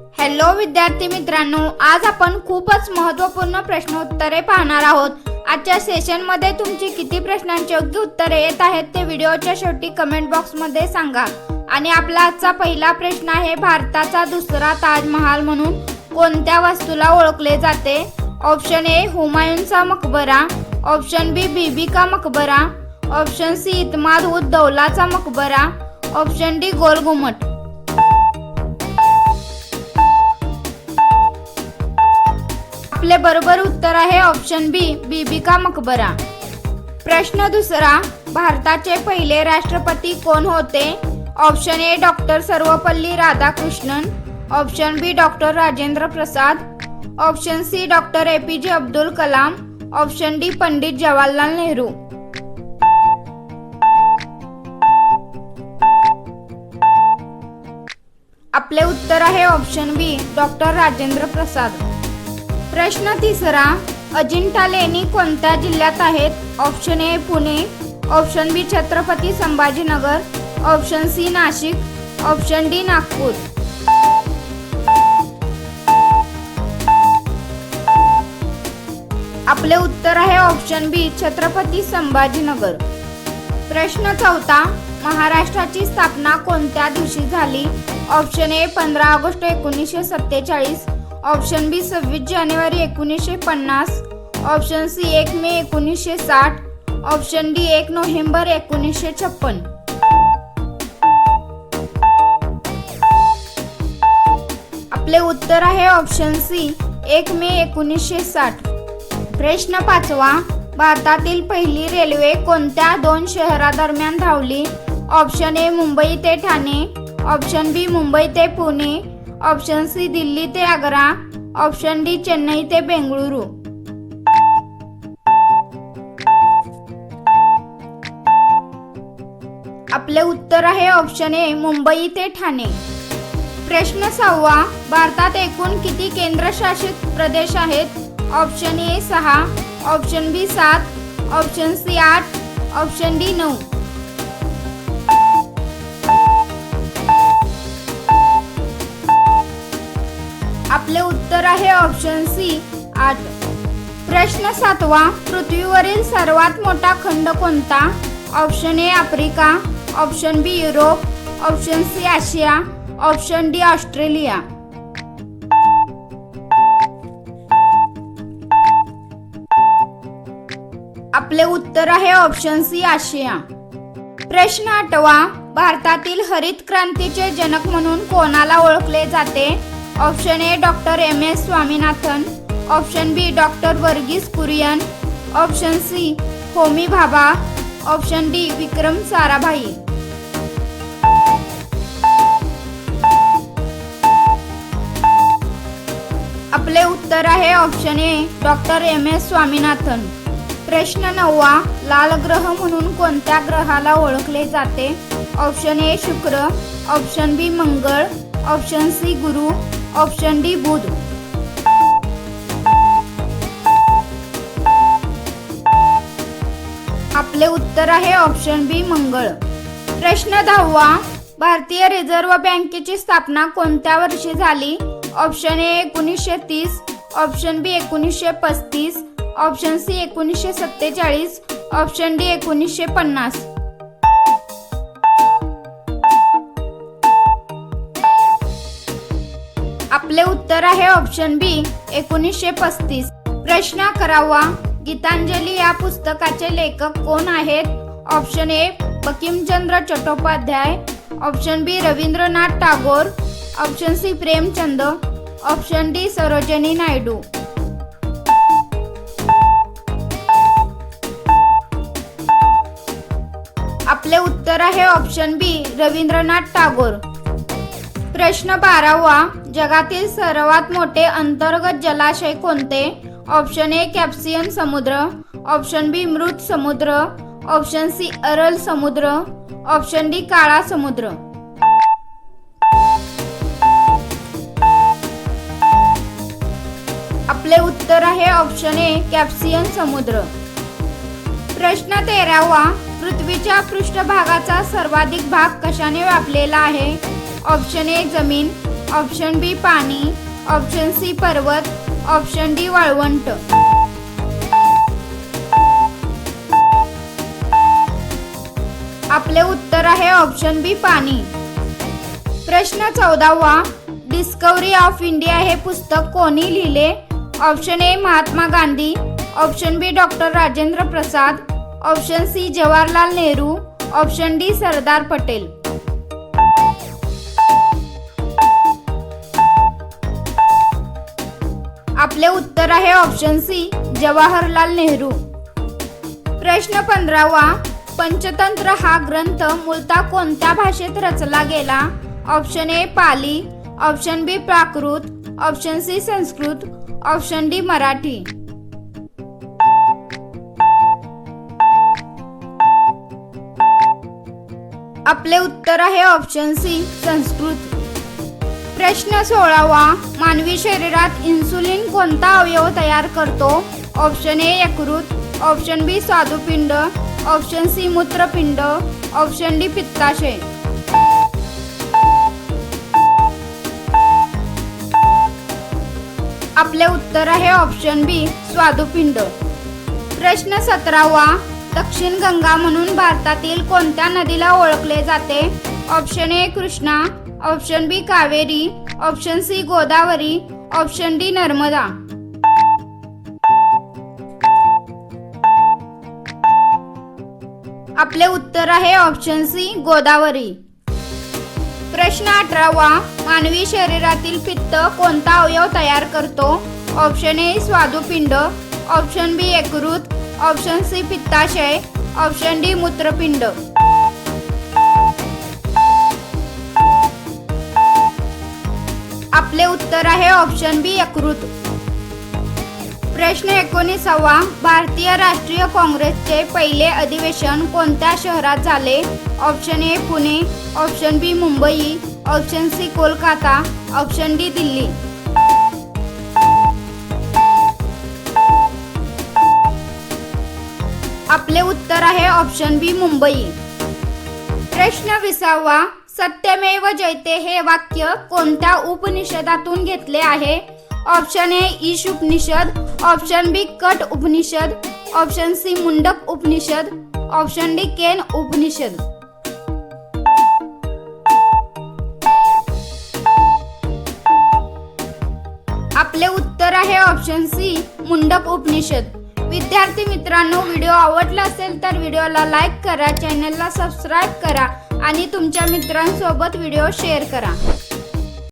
Hello विद्यार्थी मित्रांनो, आज आपण खूपच महत्त्वपूर्ण प्रश्नोत्तरे पाहणार आहोत। आजच्या सेशन मध्ये तुमची किती प्रश्नांची योग्य उत्तरे येत आहेत ते व्हिडिओच्या शेवटी कमेंट बॉक्स मध्ये सांगा। आणि आपला आजचा पहिला प्रश्न आहे, भारताचा दुसरा ताजमहाल म्हणून कोणत्या वास्तूला ओळखले जाते? ऑप्शन ए हुमायूनचा मकबरा, ऑप्शन बी बीबी का मकबरा, ऑप्शन सी इत्माद उद दौलाचा मकबरा, ऑप्शन डी गोल घुमट। आपले बरोबर उत्तर आहे ऑप्शन बी बीबी का मकबरा। प्रश्न दुसरा, भारताचे पहिले राष्ट्रपती कोण होते? Option A doctor Sarvepalli Radhakrishnan, option B doctor Rajendra Prasad, option C doctor APJ Abdul Kalam, option D Pandit Jawaharlal Nehru. आपले उत्तर आहे option B doctor Rajendra Prasad. प्रश्न तिसरा, अजिंठा लेणी कोणत्या जिल्ह्यात आहेत? Option A Pune, option B Chhatrapati Sambhajinagar, option C Nashik, option D Nagpur. आपले उत्तर आहे ऑप्शन बी छत्रपती संभाजीनगर। प्रश्न चौथा, महाराष्ट्राची स्थापना कोणत्या दिवशी झाली? Option A 15 August 1947, option B 26 जानेवारी 1950, option C 1 May 1960, option D 1 November 1956। आपले उत्तर आहे ऑप्शन सी 1 मे 1960। प्रश्न पाचवा, भारतातील पहिली रेल्वे कोणत्या दोन शहरादरम्यान धावली? ऑप्शन ए मुंबई ते ठाणे, ऑप्शन बी मुंबई ते पुणे, ऑप्शन सी दिल्ली ते आग्रा, ऑप्शन डी चेन्नई ते बेंगळुरू। आपले उत्तर आहे ऑप्शन ए मुंबई ते ठाणे। प्रश्न सहावा, भारतात एकूण किती केंद्रशासित प्रदेश आहेत? Option A 6, option B 7, option C 8, option D 9। आपले उत्तर आहे ऑप्शन सी 8। प्रश्न सातवा, पृथ्वीवरील सर्वात मोठा खंड कोणता? Option A Africa, option B Europe, option C Asia, option D Australia. आपले उत्तर आहे ऑप्शन सी आशिया। प्रश्न आठवा, भारतातील हरित क्रांतीचे जनक म्हणून कोणाला ओळखले जाते? Option A doctor M S. Swaminathan, option B doctor Varghese Kurien, option C Homi Bhabha, option D Vikram Sarabhai. आपले उत्तर आहे option A doctor M S. Swaminathan. प्रश्न नववा, लाल ग्रह म्हणून कोणत्या ग्रहाला ओळखले जाते? ऑप्शन ए शुक्र, ऑप्शन बी मंगळ, ऑप्शन सी गुरु, ऑप्शन डी बुध। आपले उत्तर आहे ऑप्शन बी मंगळ। प्रश्न 10वा, भारतीय रिझर्व्ह बँकेची स्थापना कोणत्या वर्षी झाली? Option A 1930, option B 1935, option C 1947, option D 1950। आपले उत्तर आहे ऑप्शन बी 1935। प्रश्न 11वा, गीतांजली या पुस्तकाचे लेखक कोण आहेत? Option A Bankimchandra Chattopadhyay, option B Rabindranath Tagore, option C Premchand, option D Sarojini Naidu. आपले उत्तर आहे ऑप्शन बी रवींद्रनाथ टागोर। प्रश्न 12वा, जगातील सर्वात मोठे अंतर्गत जलाशय कोणते? ऑप्शन ए कॅस्पियन समुद्र, ऑप्शन बी मृत समुद्र, ऑप्शन सी अरल समुद्र, ऑप्शन डी काळा समुद्र। आपले उत्तर आहे ऑप्शन ए कॅस्पियन समुद्र। प्रश्न 13वा, पृथ्वीच्या पृष्ठभागाचा सर्वाधिक भाग कशाने व्यापलेला आहे? ऑप्शन ए जमीन, ऑप्शन बी पाणी, ऑप्शन सी पर्वत, ऑप्शन डी वाळवंट. आपले उत्तर आहे ऑप्शन बी पाणी. प्रश्न 14वा. डिस्कवरी ऑफ इंडिया हे पुस्तक कोणी लिहिले? Option A Mahatma Gandhi, option B doctor Rajendra Prasad, option C Jawaharlal Nehru, option D Sardar Patel. आपले उत्तर आहे ऑप्शन सी जवाहरलाल नेहरू. प्रश्न 15वा. पंचतंत्र हा ग्रंथ मूलतः कोणत्या भाषेत रचला गेला? Option A Pali, option B Prakrit, option C Sanskrit, option D Marathi. आपले उत्तर आहे ऑप्शन सी संस्कृत. प्रश्न 16वा. मानवी शरीरात इन्सुलिन कोणता अवयव तयार करतो? ऑप्शन ए यकृत, ऑप्शन बी स्वादुपिंड, ऑप्शन सी मूत्रपिंड, ऑप्शन डी पित्ताशय. आपले उत्तर आहे ऑप्शन बी स्वादुपिंड. प्रश्न 17वा. दक्षिण गंगा म्हणून भारतातील कोणत्या नदीला ओळखले जाते? Option A Krishna, option B Kaveri, option C Godavari, option D Narmada. आपले उत्तर आहे ऑप्शन सी गोदावरी. प्रश्न 18वा. मानवी शरीरातील पित्त कोणता अवयव तयार करतो? ऑप्शन ए स्वादुपिंड, ऑप्शन बी यकृत, ऑप्शन सी पित्ताशय, ऑप्शन डी मूत्रपिंड. आपले उत्तर आहे ऑप्शन बी यकृत. प्रश्न 19वा. भारतीय राष्ट्रीय काँग्रेसचे पहिले अधिवेशन कोणत्या शहरात झाले? Option A Pune, option B Mumbai, option C Kolkata, option D Delhi. आपले उत्तर आहे ऑप्शन बी मुंबई. प्रश्न 20वा. सत्यमेव जयते हे वाक्य कोणत्या उपनिषदातून घेतले आहे? Option A Isha Upanishad, option B Katha Upanishad, option C Mundaka Upanishad, option D Kena Upanishad. आपले उत्तर आहे ऑप्शन सी मुंडक उपनिषद. विद्यार्थी मित्रांनो, व्हिडिओ आवडला असेल तर व्हिडिओला लाईक करा, चॅनलला सबस्क्राईब करा आणि तुमच्या मित्रांसोबत व्हिडिओ शेअर करा.